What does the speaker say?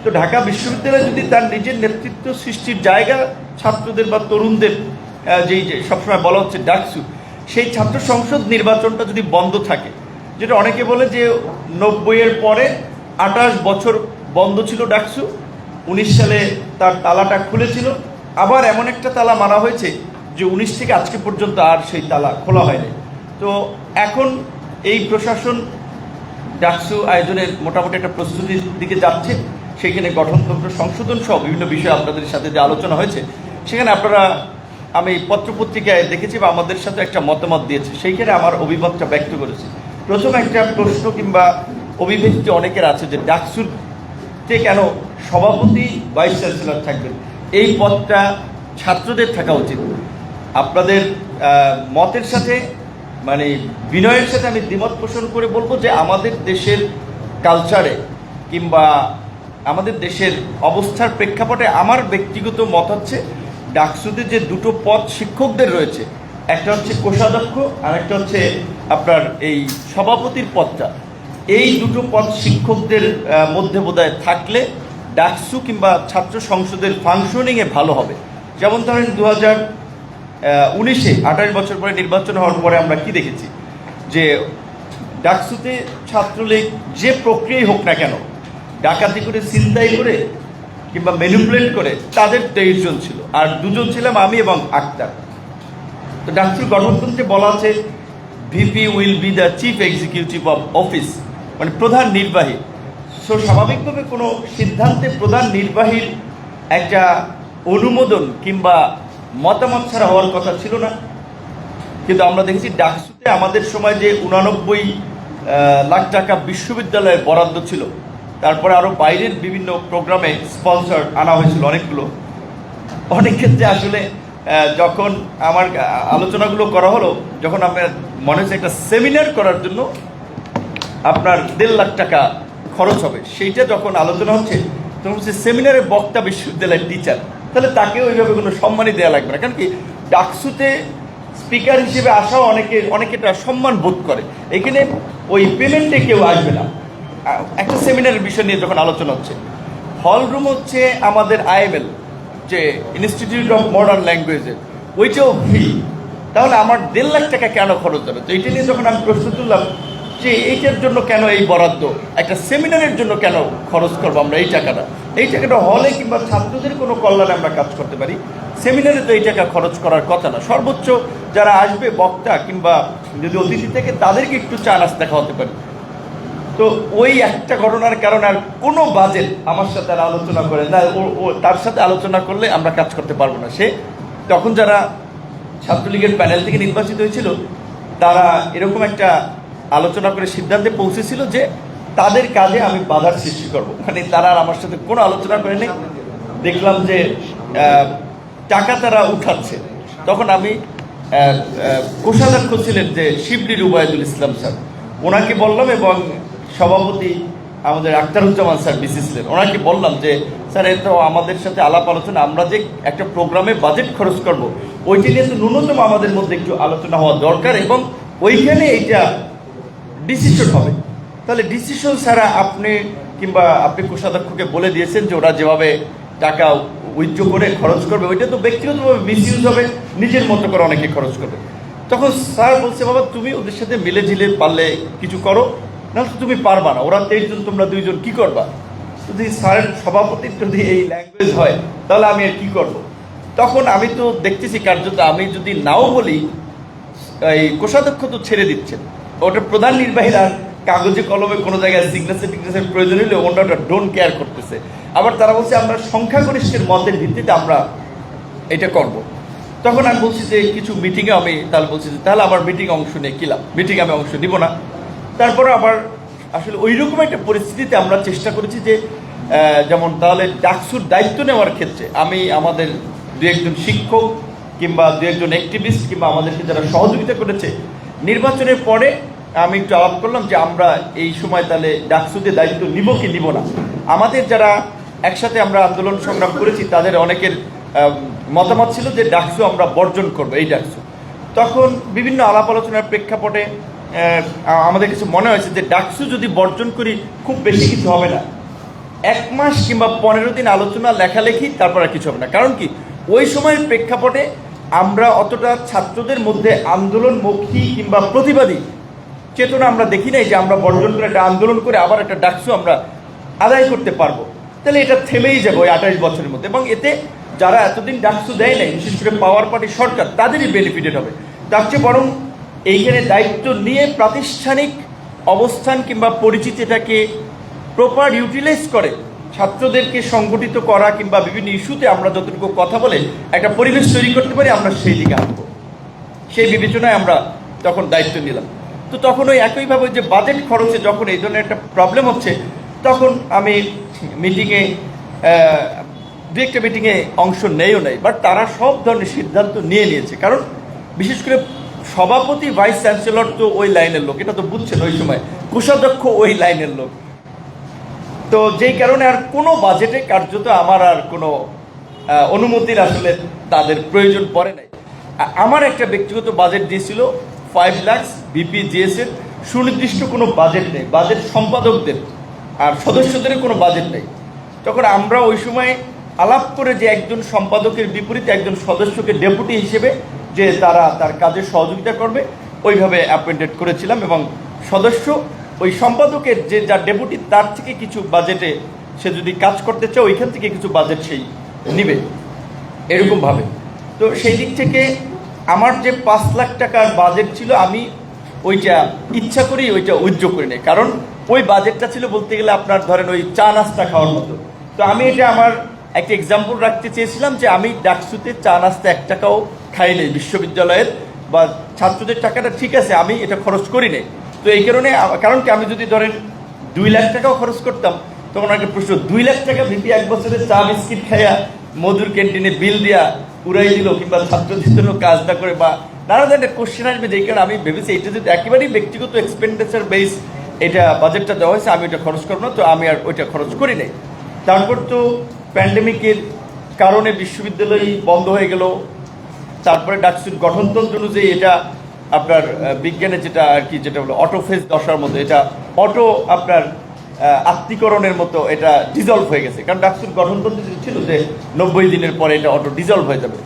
তো ঢাকা বিশ্ববিদ্যালয় যদি তার নিজের নেতৃত্ব সৃষ্টির জায়গা ছাত্রদের বা তরুণদের যেই যে সবসময় বলা হচ্ছে ডাকসু, সেই ছাত্র সংসদ নির্বাচনটা যদি বন্ধ থাকে, যেটা অনেকে বলে যে 90-এর পরে 28 বছর বন্ধ ছিল ডাকসু, 19 সালে তার তালাটা খুলেছিল, আবার এমন একটা তালা মারা হয়েছে যে 19 থেকে আজকে পর্যন্ত আর সেই তালা খোলা হয়নি। তো এখন এই প্রশাসন ডাকসু আয়োজনের মোটামুটি একটা প্রস্তুতির দিকে যাচ্ছে। সেখানে গঠনতন্ত্র সংশোধন সহ বিভিন্ন বিষয় আপনাদের সাথে যে আলোচনা হয়েছে, সেখানে আপনারা আমি পত্রপত্রিকায় দেখেছি বা আমাদের সাথে একটা মতামত দিয়েছে, সেইখানে আমার অভিমতটা ব্যক্ত করেছি। প্রথম একটা প্রশ্ন কিংবা অভিব্যক্তি অনেকের আছে যে ডাকসুতে কেন সভাপতি ভাইস চ্যান্সেলর থাকবেন, এই পদটা ছাত্রদের থাকা উচিত। আপনাদের মতের সাথে মানে বিনয়ের সাথে আমি দ্বিমত পোষণ করে বলবো যে আমাদের দেশের কালচারে কিংবা আমাদের দেশের অবস্থার প্রেক্ষাপটে আমার ব্যক্তিগত মত হচ্ছে ডাকসুতে যে দুটো পদ শিক্ষকদের রয়েছে, একটা হচ্ছে কোষাধ্যক্ষ আর একটা হচ্ছে আপনার এই সভাপতির পদটা, এই দুটো পদ শিক্ষকদের মধ্যে বোধহয় থাকলে ডাকসু কিংবা ছাত্র সংসদের ফাংশনিংয়ে ভালো হবে। যেমন ধরেন 2019-এ 28 বছর পরে নির্বাচন হওয়ার পরে আমরা কি দেখেছি যে ডাকসুতে ছাত্রলীগ যে প্রক্রিয়াই হোক না কেন, ডাকাতি করে, ছিনতাই করে কিংবা ম্যানিপুলেট করে, তাদের 23 জন ছিল, আর 2 জন ছিলাম আমি এবং আক্তার। তো ডাকসুর গঠনতন্ত্রে বলা আছে VP will be the chief executive of office, মানে প্রধান নির্বাহী। সো স্বাভাবিকভাবে কোনো সিদ্ধান্তে প্রধান নির্বাহীর একটা অনুমোদন কিংবা মতামত ছাড়া হওয়ার কথা ছিল না। কিন্তু আমরা দেখেছি ডাকসুতে আমাদের সময় যে 89 লাখ টাকা বিশ্ববিদ্যালয়ের বরাদ্দ ছিল, তারপরে আরও বাইরের বিভিন্ন প্রোগ্রামে স্পন্সর আনা হয়েছিল অনেকগুলো। অনেক ক্ষেত্রে আসলে যখন আমার আলোচনাগুলো করা হলো, যখন আমার মনে হচ্ছে একটা সেমিনার করার জন্য আপনার 1.5 লাখ টাকা খরচ হবে, সেইটা যখন আলোচনা হচ্ছে তখন হচ্ছে সেমিনারে বক্তা বিশ্ববিদ্যালয়ের টিচার, তাহলে তাকে ওইভাবে কোনো সম্মানই দেওয়া লাগবে না। কারণ কি ডাকসুতে স্পিকার হিসেবে আসাও অনেকেটা সম্মান বোধ করে, এখানে ওই পেমেন্টে কেউ আসবে না। একটা সেমিনারের বিষয় নিয়ে যখন আলোচনা হচ্ছে, হল রুম হচ্ছে আমাদের IML যে ইনস্টিটিউট অফ মডার্ন ল্যাঙ্গুয়েজের, ওইটাও ফ্রি, তাহলে আমার 1.5 লাখ টাকা কেন খরচ হবে? তো এইটা নিয়ে যখন আমি প্রশ্ন তুললাম যে এইটার জন্য কেন এই বরাদ্দ, একটা সেমিনারের জন্য কেন খরচ করবো আমরা এই টাকাটা হলে কিংবা ছাত্রদের কোনো কল্যাণে আমরা কাজ করতে পারি, সেমিনারে তো এই টাকা খরচ করার কথা না। সর্বোচ্চ যারা আসবে বক্তা কিংবা যদি অতিথি থেকে, তাদেরকে একটু চা নাস্তা খাওয়াতে পারি। তো ওই একটা ঘটনার কারণে আর কোনো বাজেট আমার সাথে আর আলোচনা করে না, তার সাথে আলোচনা করলে আমরা কাজ করতে পারবো না। সে তখন যারা ছাত্রলীগের প্যানেল থেকে নির্বাচিত হয়েছিল, তারা এরকম একটা আলোচনা করে সিদ্ধান্তে পৌঁছেছিল যে তাদের কাজে আমি বাধার সৃষ্টি করব, মানে তারা আর আমার সাথে কোনো আলোচনা করেনি। দেখলাম যে টাকা তারা উঠাচ্ছে, তখন আমি কোষাধ্যক্ষ ছিলেন যে শিবলি রুবায়দুল ইসলাম স্যার, ওনাকে বললাম, এবং সভাপতি আমাদের আখতারুজ্জামান স্যার বিসি ছিলেন, ওনাকে বললাম যে স্যার এটা আমাদের সাথে আলাপ আলোচনা, আমরা যে একটা প্রোগ্রামে বাজেট খরচ করব, ওইটা নিয়ে তো ন্যূনতম আমাদের মধ্যে একটু আলোচনা হওয়া দরকার, এবং ওইখানে এইটা ডিসিশন হবে। তাহলে ডিসিশন ছাড়া আপনি কিংবা আপনি কোষাধ্যক্ষকে বলে দিয়েছেন যে ওরা যেভাবে টাকা উইথড্র করে খরচ করবে, ওইটা তো ব্যক্তিগতভাবে মিসইউজ হবে, নিজের মতো করে অনেকে খরচ করবে। তখন স্যার বলছে, বাবা তুমি ওদের সাথে মিলে ঝিলে পারলে কিছু করো, নাহলে তো তুমি পারবা না, ওরা 23 জন তোমরা 2 জন কি করবা? যদি স্যারের সভাপতির যদি এই ল্যাঙ্গুয়েজ হয়, তাহলে আমি আর কি করব? তখন আমি তো দেখতেছি কার্যত আমি যদি নাও বলি, এই কোষাধ্যক্ষ তো ছেড়ে দিচ্ছেন, ওটা প্রধান নির্বাহীরা কাগজে কলমে কোনো জায়গায় সিগনেচার প্রয়োজন হলে ওটা ডোন্ট কেয়ার করতেছে। আবার তারা বলছে আমরা সংখ্যাগরিষ্ঠের মতের ভিত্তিতে আমরা এটা করব। তখন আমি বলছি যে কিছু মিটিংয়ে আমি তাহলে বলছি যে তাহলে আমার মিটিংয়ে অংশ নিয়ে কি লাভ, মিটিংয়ে আমি অংশ নিব না। তারপরে আবার আসলে ওই রকম একটা পরিস্থিতিতে আমরা চেষ্টা করেছি যে যেমন তাহলে ডাকসুর দায়িত্ব নেওয়ার ক্ষেত্রে আমি আমাদের 2-1 জন শিক্ষক কিংবা 2-1 জন অ্যাক্টিভিস্ট কিংবা আমাদেরকে যারা সহযোগিতা করেছে, নির্বাচনের পরে আমি একটু আলাপ করলাম যে আমরা এই সময় তাহলে ডাকসুতে দায়িত্ব নিব কি নিব না। আমাদের যারা একসাথে আমরা আন্দোলন সংগ্রাম করেছি, তাদের অনেকের মতামত ছিল যে ডাকসু আমরা বর্জন করবো, এই ডাকসু। তখন বিভিন্ন আলাপ আলোচনার প্রেক্ষাপটে আমাদের কিছু মনে হয়েছে যে ডাকসু যদি বর্জন করি খুব বেশি কিছু হবে না, 1 মাস কিংবা 15 দিন আলোচনা লেখালেখি, তারপর আর কিছু হবে না। কারণ কি, ওই সময়ের প্রেক্ষাপটে আমরা অতটা ছাত্রদের মধ্যে আন্দোলনমুখী কিংবা প্রতিবাদী চেতনা আমরা দেখি নাই যে আমরা বর্জন করে একটা আন্দোলন করে আবার একটা ডাকসু আমরা আদায় করতে পারবো। তাহলে এটা থেমেই যাবে ওই 28 বছরের মধ্যে, এবং এতে যারা এতদিন ডাকসু দেয় নাই, বিশেষ করে পাওয়ার পার্টি সরকার, তাদেরই বেনিফিটেড হবে। তার চেয়ে বরং এইখানে দায়িত্ব নিয়ে প্রাতিষ্ঠানিক অবস্থান কিংবা পরিচিতিটাকে প্রপার ইউটিলাইজ করে ছাত্রদেরকে সংগঠিত করা কিংবা বিভিন্ন ইস্যুতে আমরা যতটুকু কথা বলে একটা পরিবেশ তৈরি করতে পারি, আমরা সেই দিকে আনবো। সেই বিবেচনায় আমরা তখন দায়িত্ব নিলাম। তো তখন ওই একইভাবে যে বাজেট খরচে যখন এই ধরনের একটা প্রবলেম হচ্ছে, তখন আমি মিটিংয়ে দু একটা মিটিংয়ে অংশ নেইও নাই, বাট তারা সব ধরনের সিদ্ধান্ত নিয়ে নিয়েছে। কারণ বিশেষ করে সভাপতি ভাইস চ্যান্সেলর তো ওই লাইনের লোক, এটা তো বুঝছেন, ওই সময় কোষাধ্যক্ষ ওই লাইনের লোক। তো যেই কারণে আর কোনো বাজেটে কার্যত আমার আর কোনো অনুমতির আসলে তাদের প্রয়োজন পড়ে নাই। আমার একটা ব্যক্তিগত বাজেট দিয়েছিল 5 লাখ বিপিজিএস এর, সুনির্দিষ্ট কোনো বাজেট নেই, বাজেট সম্পাদকদের আর সদস্যদের কোনো বাজেট নেই। তখন আমরা ওই সময় আলাপ করে যে একজন সম্পাদকের বিপরীতে একজন সদস্যকে ডেপুটি হিসেবে যে তারা তার কাজে সহযোগিতা করবে, ওইভাবে অ্যাপয়েন্টেড করেছিলাম। এবং সদস্য ওই সম্পাদকের যে যার ডেপুটি, তার থেকে কিছু বাজেটে সে যদি কাজ করতে চায় ওইখান থেকে কিছু বাজেট সেই নিবে, এরকমভাবে। তো সেই দিক থেকে আমার যে 5 লাখ টাকার বাজেট ছিল, আমি ওইটা ইচ্ছা করেই ওইটা উইথড্র করে নেই। কারণ ওই বাজেটটা ছিল বলতে গেলে আপনার ধরেন ওই চা নাস্তা খাওয়ার মতো। তো আমি এটা আমার একটা এক্সাম্পল রাখতে চেয়েছিলাম যে আমি ডাকসুতে চা নাস্তা 1 টাকাও খাই নেই বিশ্ববিদ্যালয়ের, বা ছাত্রদের টাকাটা ঠিক আছে, আমি এটা খরচ করি নেই। তো এই কারণে, কারণ কি, আমি যদি ধরেন 2 লাখ টাকাও খরচ করতাম, তখন একটা প্রশ্ন, 2 লাখ টাকা ভিপি 1 বছরে চা বিস্কিট খাইয়া মধুর ক্যান্টিনে বিল দিয়া উড়াই দিল, কিংবা ছাত্রদের জন্য কাজ না করে, বা নানা ধরনের কোশ্চেন আসবে। যেই কারণে আমি ভেবেছি এটা যদি একেবারেই ব্যক্তিগত এক্সপেন্ডিচার বেস এটা বাজেটটা দেওয়া হয়েছে, আমি ওইটা খরচ করবো না, তো আমি আর ওইটা খরচ করি নাই। তারপর তো প্যান্ডেমিকের কারণে বিশ্ববিদ্যালয় বন্ধ হয়ে গেল। তারপরে ডাকসুর গঠনতন্ত্র অনুযায়ী এটা আপনার বিজ্ঞানে যেটা আর কি, যেটা হলো অটোফেজ দশার মতো, এটা অটো আপনার আত্মীকরণের মতো এটা ডিজলভ হয়ে গেছে। কারণ ডাকসুর গঠনতন্ত্র ছিল যে 90 দিনের পরে এটা অটো ডিজলভ হয়ে যাবে।